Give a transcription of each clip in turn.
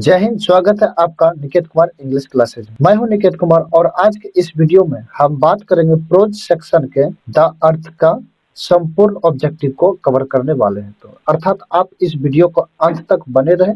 जय हिंद। स्वागत है आपका निकेत कुमार इंग्लिश क्लासेज में। मैं हूं निकेत कुमार और आज के इस वीडियो में हम बात करेंगे प्रोज सेक्शन के द अर्थ का संपूर्ण ऑब्जेक्टिव को कवर करने वाले हैं। तो अर्थात आप इस वीडियो को अंत तक बने रहें,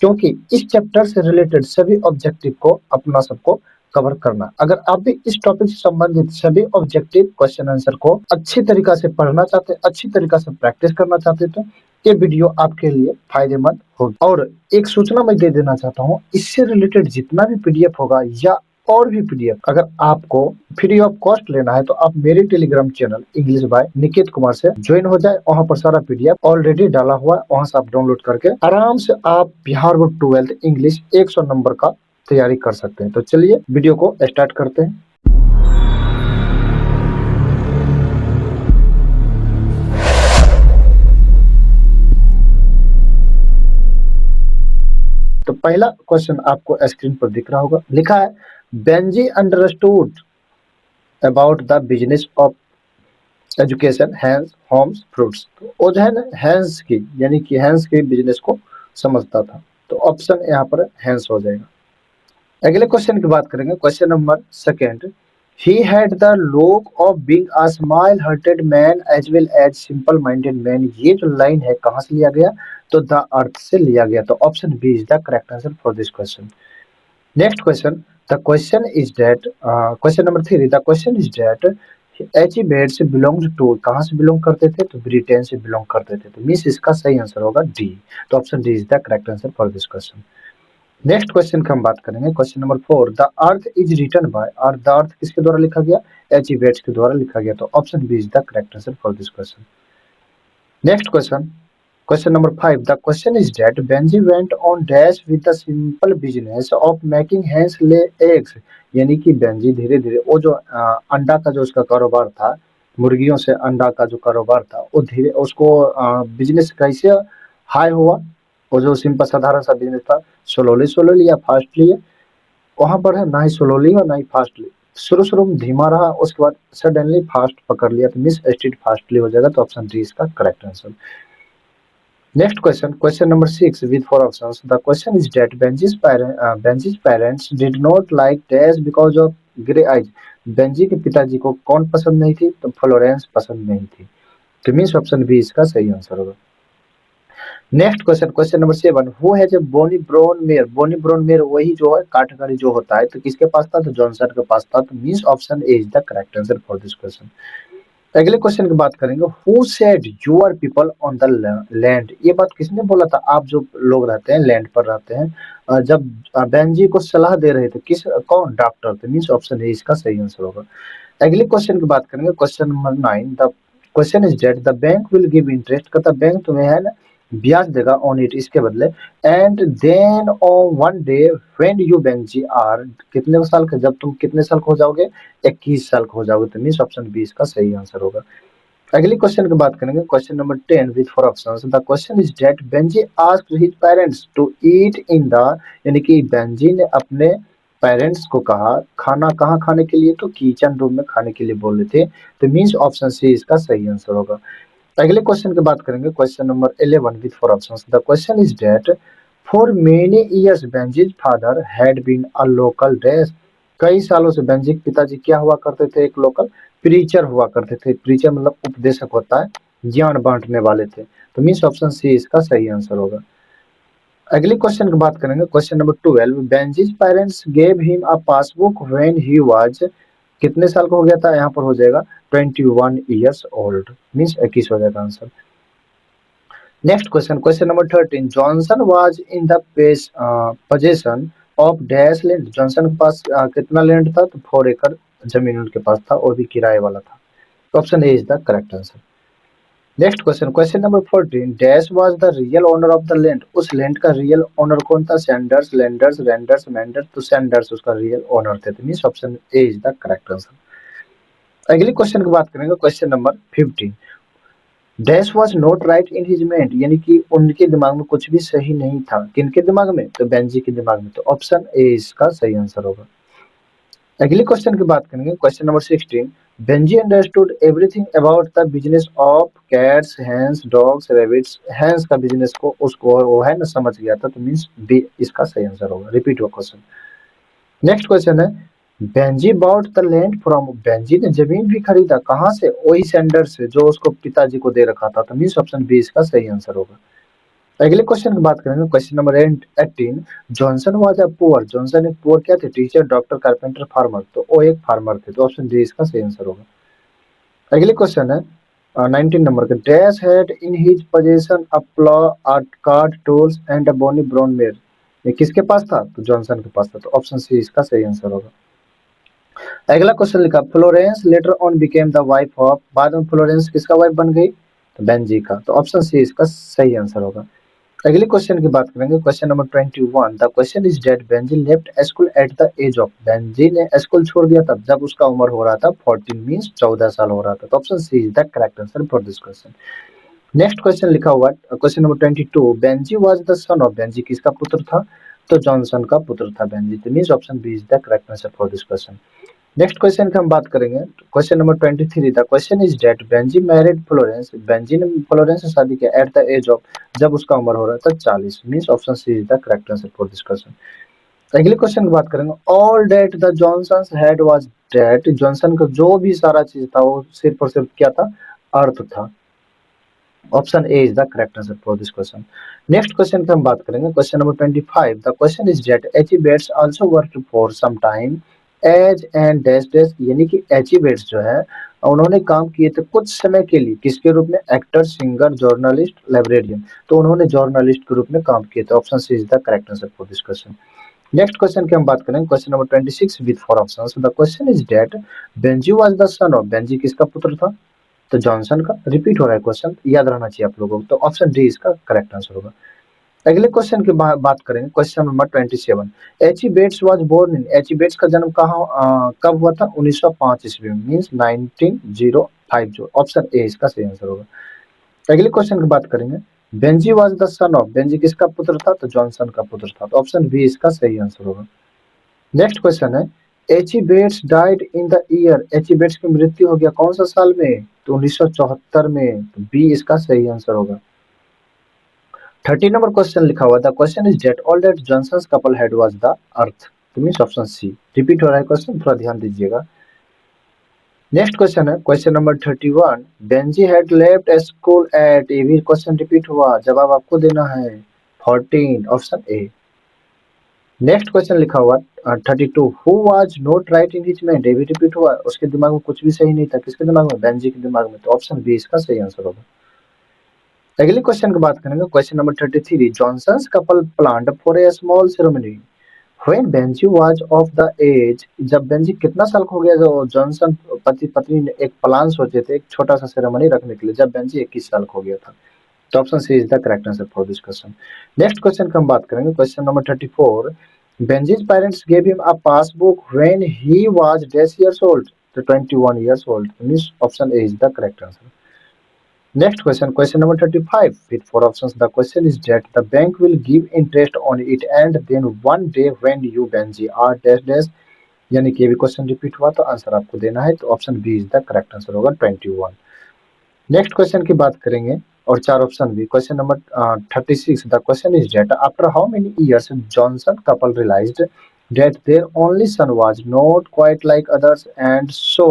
क्योंकि इस चैप्टर से रिलेटेड सभी ऑब्जेक्टिव को अपना सबको कवर करना। अगर आप भी इस टॉपिक से संबंधित सभी ऑब्जेक्टिव क्वेश्चन आंसर को अच्छी तरीका से पढ़ना चाहते हैं, अच्छी तरीका से प्रैक्टिस करना चाहते हैं, तो ये वीडियो आपके लिए फायदेमंद होगी। और एक सूचना मैं दे देना चाहता हूँ, इससे रिलेटेड जितना भी पीडीएफ होगा या और भी पीडीएफ अगर आपको फ्री ऑफ कॉस्ट लेना है तो आप मेरे Telegram channel English by Niket Kumar से ज्वाइन हो जाए। वहाँ पर सारा पीडीएफ ऑलरेडी डाला हुआ है, वहाँ से आप डाउनलोड करके आराम से आप Bihar board 12th English 100 number का तैयारी कर सकते हैं। तो चलिए वीडियो को स्टार्ट करते हैं। तो पहला क्वेश्चन आपको स्क्रीन पर दिख रहा होगा, लिखा है Benjy understood about the business of education hens homes fruits. तो वो जो है ना हैंस की, यानी कि हैंस के बिजनेस को समझता था। तो ऑप्शन यहाँ पर हैंस हो जाएगा। अगले क्वेश्चन की बात करेंगे, question number second. He had the look of being a smile-hearted man as well as simple-minded man। ये जो लाइन है कहाँ से लिया गया? तो द अर्थ से लिया गया। तो option B is the correct answer for this question. Next question, the question is that, question number 3, the question is that एचिबेट्स बिलोंग्स टू, कहाँ से बिलोंग करते थे? तो ब्रिटेन से बिलोंग करते थे। तो मीन्स इसका सही आंसर होगा डी। तो option D is the correct answer for this question. Next question की हम बात करेंगे, question number 4, the earth is written by, और द अर्थ किसके द्वारा लिखा गया? एचिबेट्स के द्वारा लिखा गया। तो option B is the correct answer for this question. Next question, question number 5, the question is that Benjy went on dash with the simple business of making hens lay eggs. यानी कि बेंजी धीरे धीरे वो जो अंडा का जो उसका कारोबार था, मुर्गियों से अंडा का जो कारोबार था, वो धीरे उसको बिजनेस कैसे हाई हुआ? वो जो सिंपल साधारण सा बिजनेस था, स्लोली स्लोली या फास्टली, वहां पर है ना ही स्लोली और ना ही फास्टली। शुरू शुरू में धीमा रहा, उसके बाद सडनली फास्ट पकड़ लिया। तो मिस स्ट्रीट फास्टली हो जाएगा। तो ऑप्शन डी इसका correct answer. Next question, question number 6 with 4 options. The question is that Benji's parents did not like Dash because of grey eyes। Benji के पिताजी को कौन पसंद नहीं थी? तो फ्लोरेंस पसंद नहीं थी। तो मीन्स ऑप्शन बी इसका सही आंसर होगा। Next question, question number 7, who has a bonny brown mare. Bonny brown mare वही जो है काठगाड़ी जो होता है, तो किसके पास था? तो जॉनसन के पास था। तो means option A is the correct answer for this question. अगले क्वेश्चन की बात करेंगे, who said you are people on the land. ये बात किसने बोला था? आप जो लोग रहते हैं लैंड पर रहते हैं। जब बेंजी को सलाह दे रहे थे, किस कौन? डॉक्टर। तो मीन्स ऑप्शन ए इसका सही आंसर होगा। अगले क्वेश्चन की बात करेंगे, question number 9, the question is that the bank will give interest. कहता बैंक तुम्हें है ना ब्याज देगा ऑन इट, इसके बदले। And then on one day when you Benjy are, कितने साल का, जब तुम कितने साल का हो जाओगे? 21 साल का हो जाओगे। तो मीन्स ऑप्शन बी इसका सही आंसर होगा। अगली क्वेश्चन की बात करेंगे, question number 10 with 4 options. The question is that Benjy asked his parents to eat in the, यानी कि बेंजी ने अपने पेरेंट्स को कहा खाना कहाँ खाने के लिए? तो किचन रूम में खाने के लिए बोले थे। तो मीन्स ऑप्शन सी इसका सही आंसर होगा। अगले क्वेश्चन की बात करेंगे, question number 11 with 4 options. The question is that for many years Benjy's father had been a local dash. कई सालों से बेंजी के पिताजी क्या हुआ करते थे? एक लोकल प्रीचर हुआ करते थे। प्रीचर मतलब उपदेशक होता है, ज्ञान बांटने वाले थे। तो मीन्स ऑप्शन सी इसका सही आंसर होगा। अगले क्वेश्चन की बात करेंगे, question number 12, Benjy's parents gave him a passbook when he was, कितने साल का हो गया था? यहाँ पर हो जाएगा 21 ईयर्स ओल्ड। मीन्स 21 हो जाएगा answer. Next question, question number 13, Johnson was in the possession of dash land. Johnson के पास कितना लैंड था? तो 4 एकड़ जमीन उनके पास था, और भी किराए वाला था। तो option A is the correct answer. Next question, question number 14, dash was the real owner of the land. उस लैंड का रियल ओनर कौन था? Sanders, Landers, Renders, Manders. तो सैंडर्स उसका रियल ओनर थे। Means option A is the correct answer. अगले question की बात करेंगे, question number 15, dash was not right in his mind. यानी कि उनके दिमाग में कुछ भी सही नहीं था। किनके दिमाग में? तो बेंजी के दिमाग में। तो ऑप्शन ए इसका सही आंसर होगा। अगले क्वेश्चन की बात करेंगे, question number 16। Benjy understood everything about the business of cats, hens, dogs, rabbits. Hens का बिजनेस को उसको वो है ना समझ गया था, तो मीन्स बी इसका सही आंसर होगा। रिपीट हुआ क्वेश्चन। नेक्स्ट क्वेश्चन है, Benji bought the land from. Benji ने जमीन भी खरीदा कहाँ से? ओई सेंडर से, जो उसको पिताजी को दे रखा था, तो मीन्स ऑप्शन बी इसका सही आंसर होगा। अगले क्वेश्चन की बात करेंगे, question number 18। Johnson was a poor. Johnson एक पुअर क्या थे? Teacher, doctor, carpenter, farmer. तो वो एक फार्मर थे, तो ऑप्शन डी इसका सही आंसर होगा। अगले क्वेश्चन है 19 नंबर का। Dash had in his possession a plough, a card, tools and a bonny brown mare. ये किसके पास था? तो जॉनसन के पास था, तो ऑप्शन सी इसका सही आंसर होगा। अगला क्वेश्चन लिखा, Florence later on became the wife of. बाद में फ्लोरेंस किसका वाइफ बन गई? तो बेंजी का, तो ऑप्शन सी इसका सही आंसर होगा। अगले क्वेश्चन की बात करेंगे, question number 21। The question is that Benjy left school at the age of. Benjy ने स्कूल छोड़ दिया था जब उसका उम्र हो रहा था 14, मींस 14 साल हो रहा था, तो option C is the correct answer for this question. Next question लिखा हुआ question number 22। Benjy was the son of. Benjy किसका पुत्र था? तो जॉनसन का पुत्र था बेंजी, तो means option B is the correct answer for this question. Next question की हम बात करेंगे, question number 23। The question is that Benjy married Florence. Benjy ने फ्लोरेंस से शादी किया एट द एज ऑफ, जब उसका उम्र हो रहा था 40, means option C is the correct answer for this question. अगले क्वेश्चन की बात करेंगे, all that the Johnsons had was that. Johnson का जो भी सारा चीज था वो सिर्फ और सिर्फ क्या था? अर्थ था। Option A is the correct answer for this question. Next question की हम बात करेंगे, question number 25। The question is that H E Bates also work for some time as and dash dash. यानी कि एची बेट्स जो है उन्होंने काम किए थे कुछ समय के लिए, किसके रूप में? Actor, singer, journalist, librarian. तो उन्होंने जर्नलिस्ट के रूप में काम किए थे, option C is the correct answer for this question. Next question की हम बात करेंगे, question number 26 with four options. The question is that Benjy was the son of. Benjy किसका पुत्र था? तो जॉनसन का। रिपीट हो रहा है क्वेश्चन, याद रहना चाहिए आप लोगों को, तो ऑप्शन डी इसका करेक्ट आंसर होगा। अगले क्वेश्चन की बात करेंगे, question number 27। H E Bates was born in. H E Bates का जन्म कहाँ कब हुआ था? 1905 ईस्वी में, मींस 1905, जो ऑप्शन ए इसका सही आंसर होगा। अगले क्वेश्चन की बात करेंगे, Benji was the son of. Benjy किसका पुत्र था? तो जॉनसन का पुत्र था, तो ऑप्शन बी इसका सही आंसर होगा। नेक्स्ट क्वेश्चन है, H E Bates died in the year. H E Bates की मृत्यु हो गया कौन सा साल में? तो 1974 में, तो बी इसका सही आंसर होगा। 30 नंबर क्वेश्चन लिखा हुआ था, question is that all that Johnsons couple had was the earth. तो मींस ऑप्शन सी। रिपीट हो रहा है क्वेश्चन, थोड़ा ध्यान दीजिएगा। नेक्स्ट क्वेश्चन है question number 31। Benji had left school eight. ये भी क्वेश्चन रिपीट हुआ, जवाब आपको देना है 14, ऑप्शन ए। नेक्स्ट क्वेश्चन लिखा हुआ 32। Who was not right in his mind. ये भी रिपीट हुआ, उसके दिमाग में कुछ भी सही नहीं था, किसके दिमाग में? बेंजी के दिमाग में, तो ऑप्शन बी इसका सही आंसर होगा। अगले क्वेश्चन की बात करेंगे, question number 33। Johnsons couple planned for a small ceremony when Benjy was of the age. जब बेंजी कितना साल का हो गया, जो जॉनसन पति पत्नी ने एक प्लान सोचे थे एक छोटा सा सेरेमनी रखने के लिए, जब बेंजी 21 साल का हो गया था, तो option C is the correct answer for this question. Next question की हम बात करेंगे, question number 34। Benjy's parents gave him a passbook when he was dash years old. तो 21 years old, means option A is the correct answer. Next question, question number 35 with four options. The question is that the bank will give interest on it and then one day when you Benji are dash dash। यानी कि ये भी question repeat हुआ, तो answer आपको देना है, तो option B is the correct answer होगा 21। नेक्स्ट क्वेश्चन की बात करेंगे और चार ऑप्शन भी। Question number 36। The question is that after how many years Johnson couple realized that their only son was not quite like others and so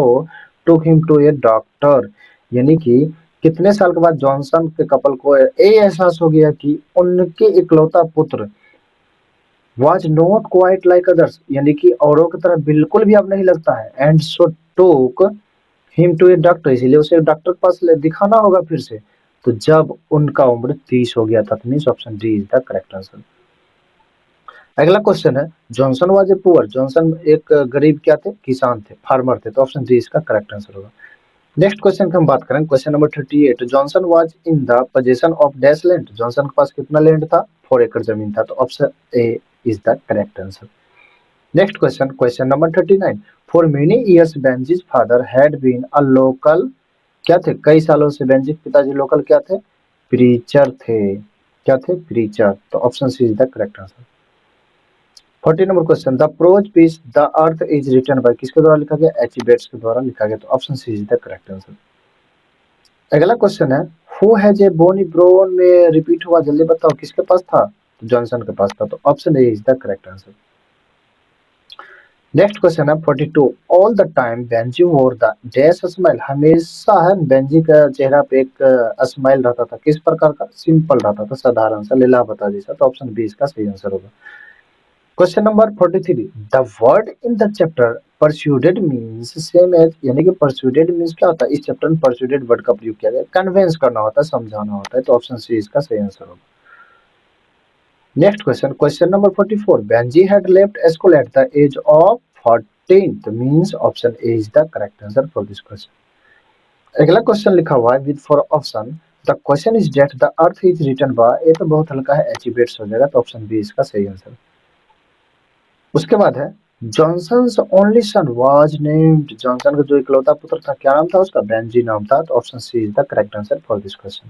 took him to a doctor। यानी कि कितने साल के बाद जॉनसन के couple को ये एहसास हो गया कि उनके इकलौता पुत्र was not quite like others, यानी कि औरों की तरह बिल्कुल भी अब नहीं लगता है, and so took him to a doctor। इसीलिए उसे डॉक्टर के पास दिखाना होगा फिर से। तो जब उनका उम्र 30 हो गया था, तो means option D is the correct answer. अगला क्वेश्चन है, Johnson was a poor. Johnson एक गरीब क्या थे? किसान थे, फार्मर थे, तो ऑप्शन डी इसका करेक्ट आंसर होगा। नेक्स्ट क्वेश्चन की हम बात करें, question number 38। Johnson was in the possession of dash land. Johnson के पास कितना लैंड था? 4 एकड़ जमीन था, तो option A is the correct answer. Next question, question number 39। For many years Benjy's father had been a local. क्या थे? कई सालों से बेंजी के पिताजी लोकल क्या थे? प्रीचर थे। क्या थे? प्रीचर, तो option C is the correct answer. 40 number question, the prose piece the earth is written by किसके द्वारा लिखा गया? एच बेट्स के द्वारा लिखा गया। तो option C is the correct answer. अगला क्वेश्चन है, who has a bonny brown में रिपीट हुआ, जल्दी बताओ किसके पास था? तो जॉनसन के पास था। तो option A is the correct answer. Next question है 42, ऑल द टाइम बेंजी वोर द डैश स्माइल, हमेशा है बेंजी का चेहरा पे एक स्माइल रहता था, किस प्रकार का? सिंपल रहता था, साधारण सा, लीलावता जैसा। तो ऑप्शन बी इसका सही आंसर होगा। Question number 43, the word in the chapter persuaded means same as, यानी कि परस्यूडेड मीन्स क्या होता है? इस चैप्टर में परस्यूडेड वर्ड का प्रयोग किया गया, कन्वेंस करना होता है, समझाना होता है। तो ऑप्शन सी इसका सही आंसर होगा। Next question, question number 44, Benjy had left school at the age of 14 means option A is the correct answer for this question. अगला क्वेश्चन लिखा हुआ है with four option, the question is that the earth is written by, ये तो बहुत हल्का है, एचिबेट्स हो जाएगा। तो ऑप्शन बी इसका सही आंसर। उसके बाद है, Johnsons only son was named, Johnson का जो इकलौता पुत्र था, क्या नाम था उसका? बेंजी नाम था। तो option C is the correct answer for this question.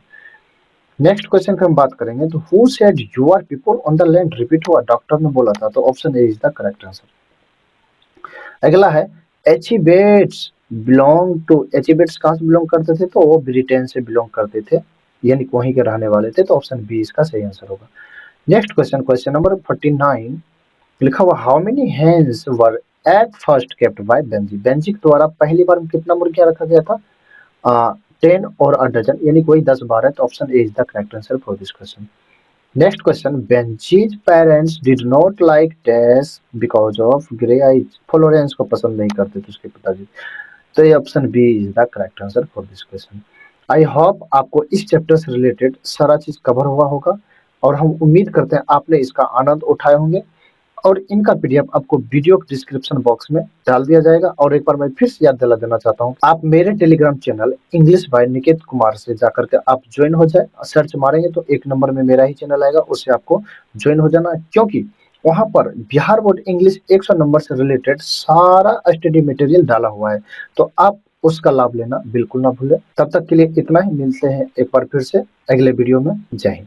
Next question की हम बात करेंगे, तो who said you are people on the land, repeat हुआ, डॉक्टर ने बोला था। तो option A is the correct answer. अगला है, एचिबेट्स बिलोंग टू, एचिबेट्स कहां से बिलोंग करते थे? तो वो ब्रिटेन से बिलोंग करते थे, यानी वहीं के रहने वाले थे। तो ऑप्शन बी इसका सही आंसर होगा। नेक्स्ट क्वेश्चन, क्वेश्चन नंबर 49, लिखा हुआ how many hens were at first kept by Benjy, Benjy के द्वारा पहली बार में कितना मुर्गियां रखा गया था? 10 और अ डजन, यानी कोई 10-12। तो option A is the correct answer for this question. Next question, Benjy's parents did not like dash because of grey eyes, Florence को पसंद नहीं करते थे उसके पिताजी। तो ये option B is the correct answer for this question. I hope आपको इस चैप्टर से रिलेटेड सारा चीज कवर हुआ होगा, और हम उम्मीद करते हैं आपने इसका आनंद उठाए होंगे। और इनका पीडीएफ आपको वीडियो के डिस्क्रिप्शन बॉक्स में डाल दिया जाएगा। और एक बार मैं फिर से याद दिला देना चाहता हूँ, आप मेरे Telegram channel English by Niket Kumar से जाकर के आप ज्वाइन हो जाए। सर्च मारेंगे तो एक नंबर में मेरा ही चैनल आएगा, उससे आपको ज्वाइन हो जाना है, क्योंकि वहां पर बिहार बोर्ड इंग्लिश 100 नंबर से रिलेटेड सारा स्टडी मटेरियल डाला हुआ है। तो आप उसका लाभ लेना बिल्कुल ना भूलें। तब तक के लिए इतना ही, मिलते हैं एक बार फिर से अगले वीडियो में। जय हिंद।